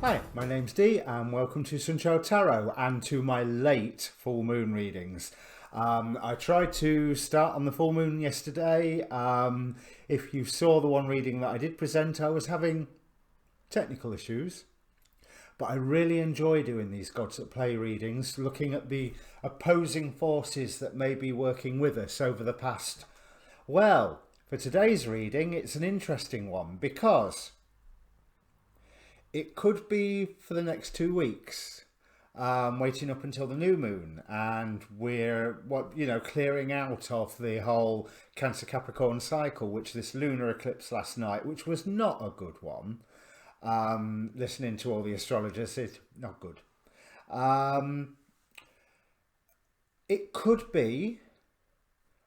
Hi, my name's Dee and welcome to Untitled Tarot and to my late full moon readings. I tried to start on the full moon yesterday. If you saw the one reading that I did present, I was having technical issues. But I really enjoy doing these Gods at Play readings, looking at the opposing forces that may be working with us over the past. Well, for today's reading, it's an interesting one because it could be for the next 2 weeks, waiting up until the new moon, and we're clearing out of the whole Cancer Capricorn cycle, which this lunar eclipse last night, which was not a good one. Listening to all the astrologers, it's not good. It could be,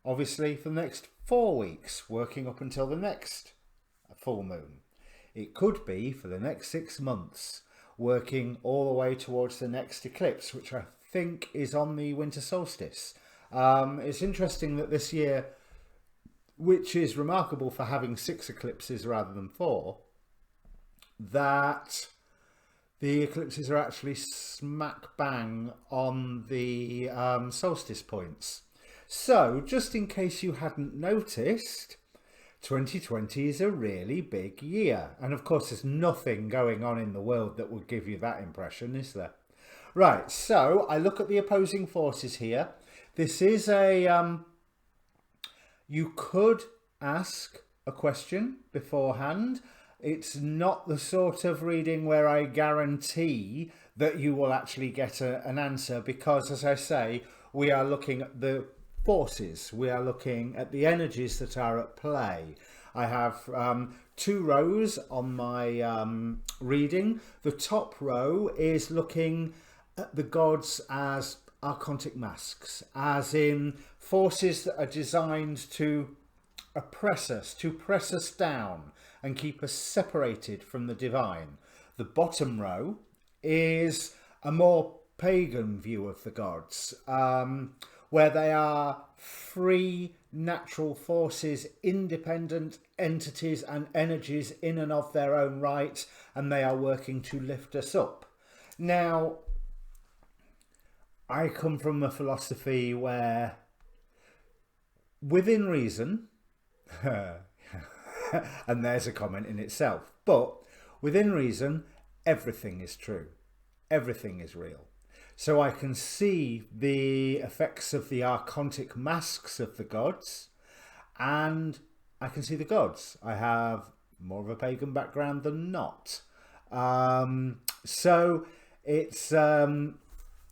obviously, for the next 4 weeks, working up until the next full moon. It could be for the next 6 months, working all the way towards the next eclipse, which I think is on the winter solstice. It's interesting that this year, which is remarkable for having 6 eclipses rather than 4, that the eclipses are actually smack bang on the solstice points. So, just in case you hadn't noticed, 2020 is a really big year. And of course, there's nothing going on in the world that would give you that impression, is there? Right, so I look at the opposing forces here. This is a... you could ask a question beforehand. It's not the sort of reading where I guarantee that you will actually get an answer because, as I say, we are looking at the forces. We are looking at the energies that are at play. I have 2 rows on my reading. The top row is looking at the gods as archontic masks, as in forces that are designed to oppress us, to press us down and keep us separated from the divine. The bottom row is a more pagan view of the gods, where they are free natural forces, independent entities and energies in and of their own right, and they are working to lift us up. Now, I come from a philosophy where, within reason, and there's a comment in itself, but within reason, everything is true. Everything is real. So I can see the effects of the archontic masks of the gods, and I can see the gods. I have more of a pagan background than not. So it's I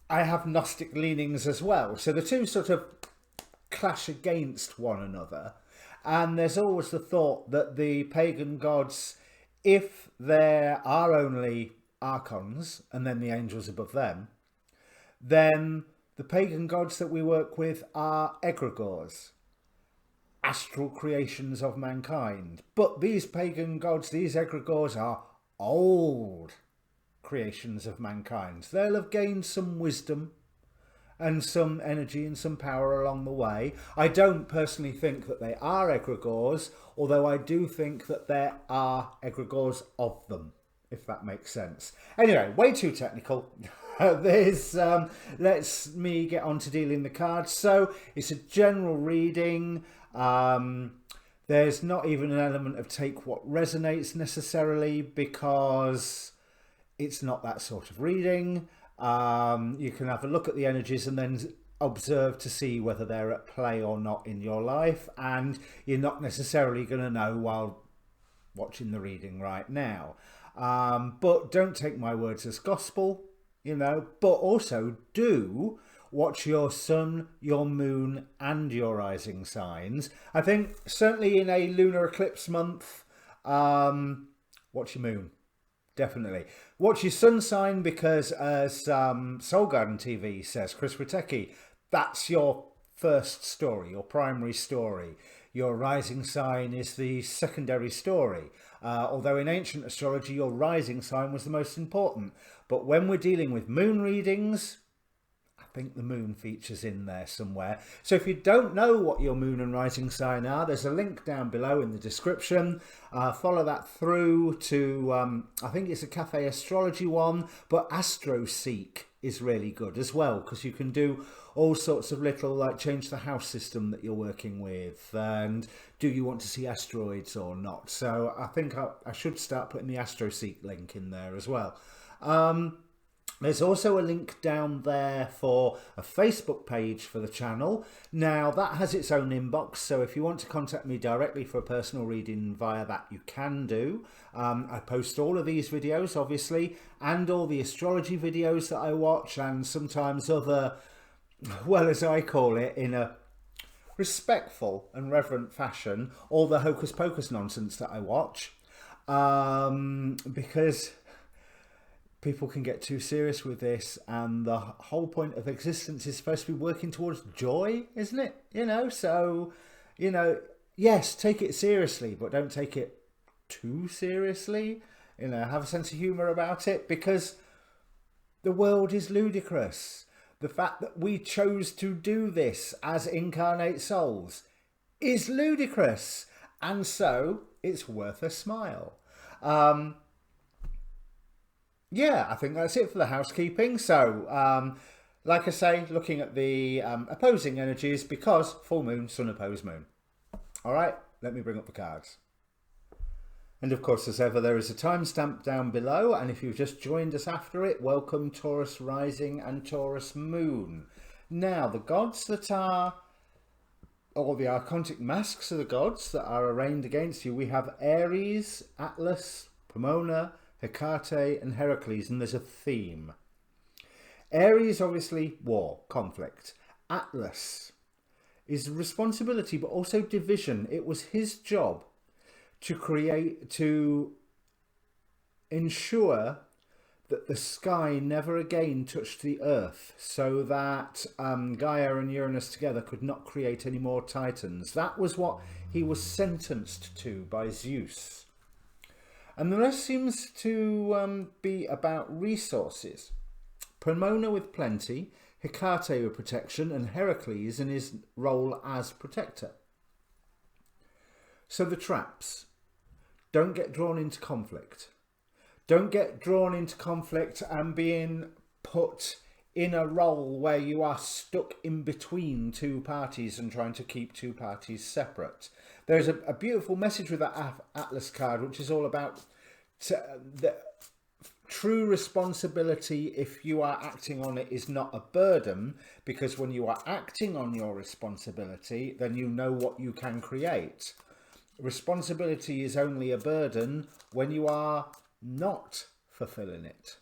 have Gnostic leanings as well. So the two sort of clash against one another. And there's always the thought that the pagan gods, if there are only archons and then the angels above them, then the pagan gods that we work with are egregores, astral creations of mankind. But these pagan gods, these egregores, are old creations of mankind. They'll have gained some wisdom and some energy and some power along the way. I don't personally think that they are egregores, although I do think that there are egregores of them, if that makes sense. Anyway, way too technical. Let's me get on to dealing the cards. So it's a general reading. There's not even an element of take what resonates necessarily because it's not that sort of reading. You can have a look at the energies and then observe to see whether they're at play or not in your life, and you're not necessarily going to know while watching the reading right now. But don't take my words as gospel, but also do watch your sun, your moon and your rising signs. I think certainly in a lunar eclipse month, watch your moon. Definitely. Watch your sun sign because, as Soul Garden TV says, Chris Witecki, that's your first story, your primary story. Your rising sign is the secondary story. Although in ancient astrology, your rising sign was the most important. But when we're dealing with moon readings, I think the moon features in there somewhere. So if you don't know what your moon and rising sign are, there's a link down below in the description. Follow that through to, I think it's a Cafe Astrology one, but AstroSeek is really good as well, because you can do all sorts of little, like change the house system that you're working with, and do you want to see asteroids or not. So I think I should start putting the AstroSeek link in there as well. There's also a link down there for a Facebook page for the channel. Now that has its own inbox, so if you want to contact me directly for a personal reading via that, you can do. I post all of these videos obviously, and all the astrology videos that I watch, and sometimes other, well, as I call it, in a respectful and reverent fashion, all the hocus pocus nonsense that I watch, because people can get too serious with this, and the whole point of existence is supposed to be working towards joy, isn't it? You know, so, you know, yes, take it seriously, but don't take it too seriously. You know, have a sense of humour about it, because the world is ludicrous. The fact that we chose to do this as incarnate souls is ludicrous, and so it's worth a smile. Yeah, I think that's it for the housekeeping. So, like I say, looking at the opposing energies, because full moon, sun opposed moon. All right, let me bring up the cards. And of course, as ever, there is a timestamp down below. And if you've just joined us after it, welcome Taurus rising and Taurus moon. Now, the gods that are, or the archontic masks of the gods that are arraigned against you, we have Aries, Atlas, Pomona, Hecate and Heracles, and there's a theme. Aries, obviously, war, conflict. Atlas is responsibility, but also division. It was his job to ensure that the sky never again touched the earth, so that Gaia and Uranus together could not create any more Titans. That was what he was sentenced to by Zeus. And the rest seems to be about resources. Pomona with plenty, Hecate with protection, and Heracles in his role as protector. So the traps. Don't get drawn into conflict. Don't get drawn into conflict and being put in a role where you are stuck in between two parties and trying to keep two parties separate. There's a beautiful message with that Atlas card, which is all about the true responsibility. If you are acting on it, is not a burden, because when you are acting on your responsibility, then you know what you can create. Responsibility is only a burden when you are not fulfilling it,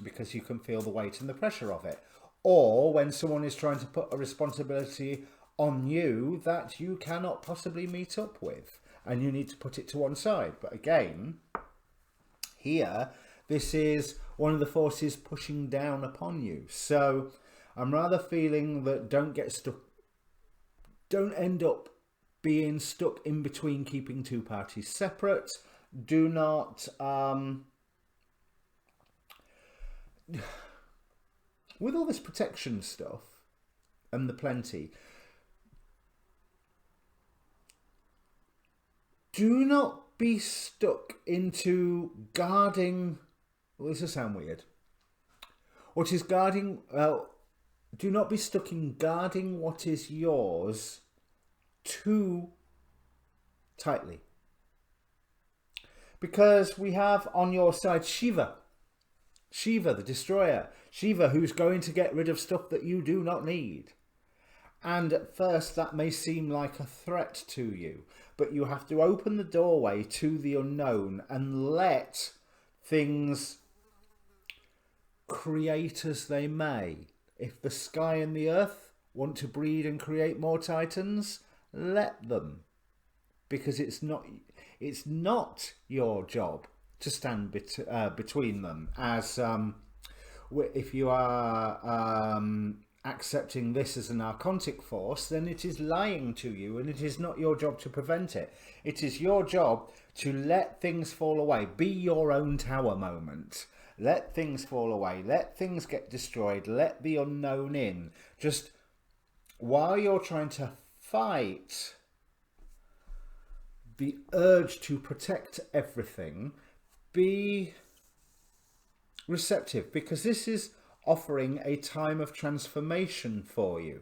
because you can feel the weight and the pressure of it, or when someone is trying to put a responsibility on you that you cannot possibly meet up with, and you need to put it to one side. But again, here, this is one of the forces pushing down upon you. So I'm rather feeling that don't get stuck, don't end up being stuck in between keeping two parties separate. Do not with all this protection stuff and the plenty, do not be stuck into guarding, well, this will sound weird, what is guarding, do not be stuck in guarding what is yours too tightly, because we have on your side Shiva the destroyer, Shiva who's going to get rid of stuff that you do not need. And at first that may seem like a threat to you, but you have to open the doorway to the unknown and let things create as they may. If the sky and the earth want to breed and create more Titans, let them, because it's not your job to stand between them, as if you are accepting this as an archontic force, then it is lying to you, and it is not your job to prevent it. It is your job to let things fall away. Be your own tower moment. Let things fall away. Let things get destroyed. Let the unknown in. Just while you're trying to fight the urge to protect everything, be receptive, because this is offering a time of transformation for you.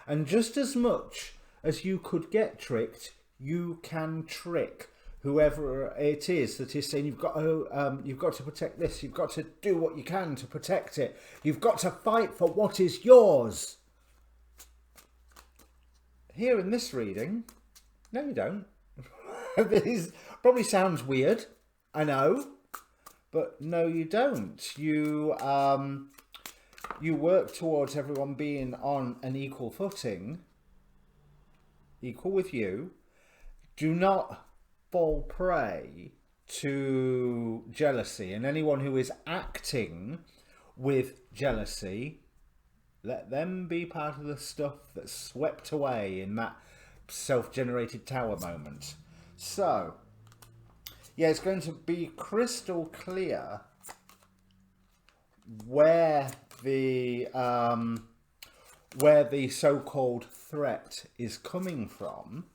And just as much as you could get tricked, you can trick whoever it is that is saying you've got to protect this, you've got to do what you can to protect it, you've got to fight for what is yours. Here in this reading, no you don't. This probably sounds weird, I know, but no you don't. You work towards everyone being on an equal footing, equal with you. Do not fall prey to jealousy, and anyone who is acting with jealousy, let them be part of the stuff that's swept away in that self-generated tower moment. So, yeah, it's going to be crystal clear where the so-called threat is coming from.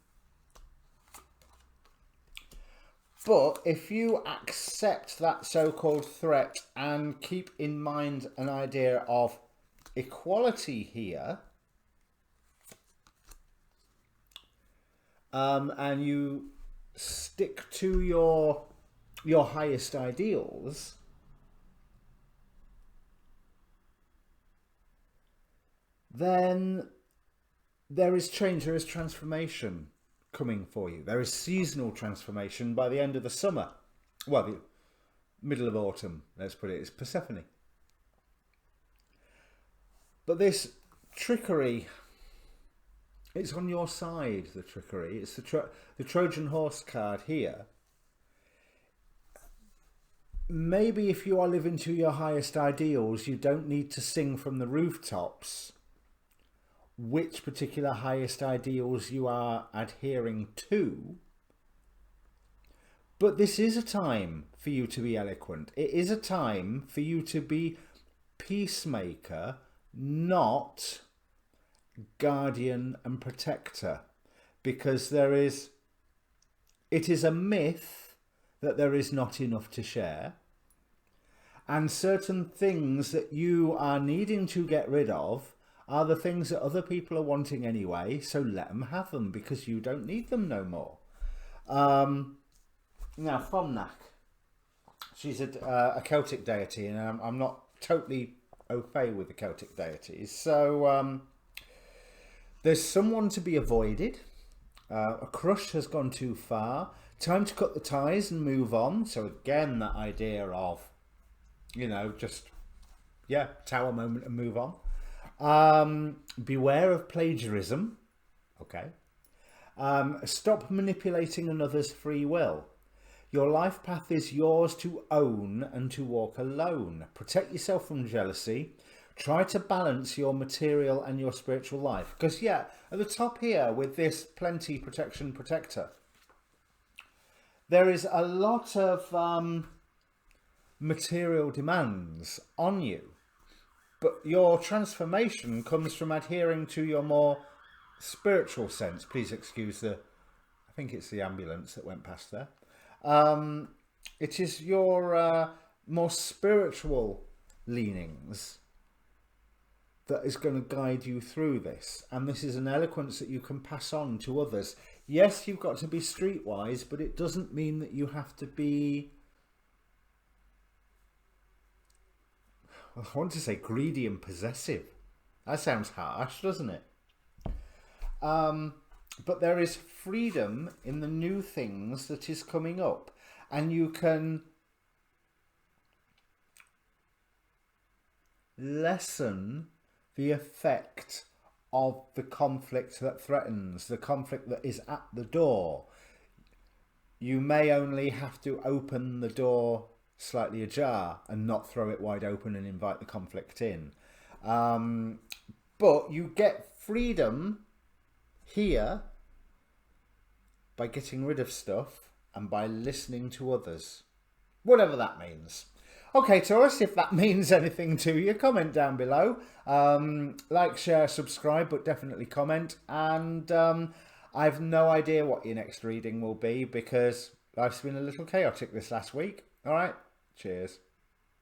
But if you accept that so-called threat and keep in mind an idea of equality here, and you stick to your highest ideals, then there is change, there is transformation coming for you. There is seasonal transformation by the end of the summer. Well, the middle of autumn, let's put it, it's Persephone. But this trickery, it's on your side, the trickery. It's the Trojan horse card here. Maybe if you are living to your highest ideals, you don't need to sing from the rooftops which particular highest ideals you are adhering to. But this is a time for you to be eloquent. It is a time for you to be peacemaker, not guardian and protector, because it is a myth that there is not enough to share, and certain things that you are needing to get rid of are the things that other people are wanting anyway, so let them have them because you don't need them no more. Now, Fomnak, she's a Celtic deity, and I'm not totally au fait with the Celtic deities. So there's someone to be avoided. A crush has gone too far. Time to cut the ties and move on. So again, that idea of, just, tower moment and move on. Beware of plagiarism. Okay. Stop manipulating another's free will. Your life path is yours to own and to walk alone. Protect yourself from jealousy. Try to balance your material and your spiritual life. Because, at the top here with this plenty, protection, protector, there is a lot of material demands on you. But your transformation comes from adhering to your more spiritual sense. Please excuse I think it's the ambulance that went past there. It is your more spiritual leanings that is going to guide you through this. And this is an eloquence that you can pass on to others. Yes, you've got to be streetwise, but it doesn't mean that you have to be, I want to say greedy and possessive. That sounds harsh, doesn't it? But there is freedom in the new things that is coming up. And you can lessen the effect of the conflict that threatens, the conflict that is at the door. You may only have to open the door slightly ajar and not throw it wide open and invite the conflict in. But you get freedom here by getting rid of stuff and by listening to others, whatever that means. Okay, Taurus, if that means anything to you, comment down below. Like, share, subscribe, but definitely comment. And I've no idea what your next reading will be because life's been a little chaotic this last week. All right, cheers.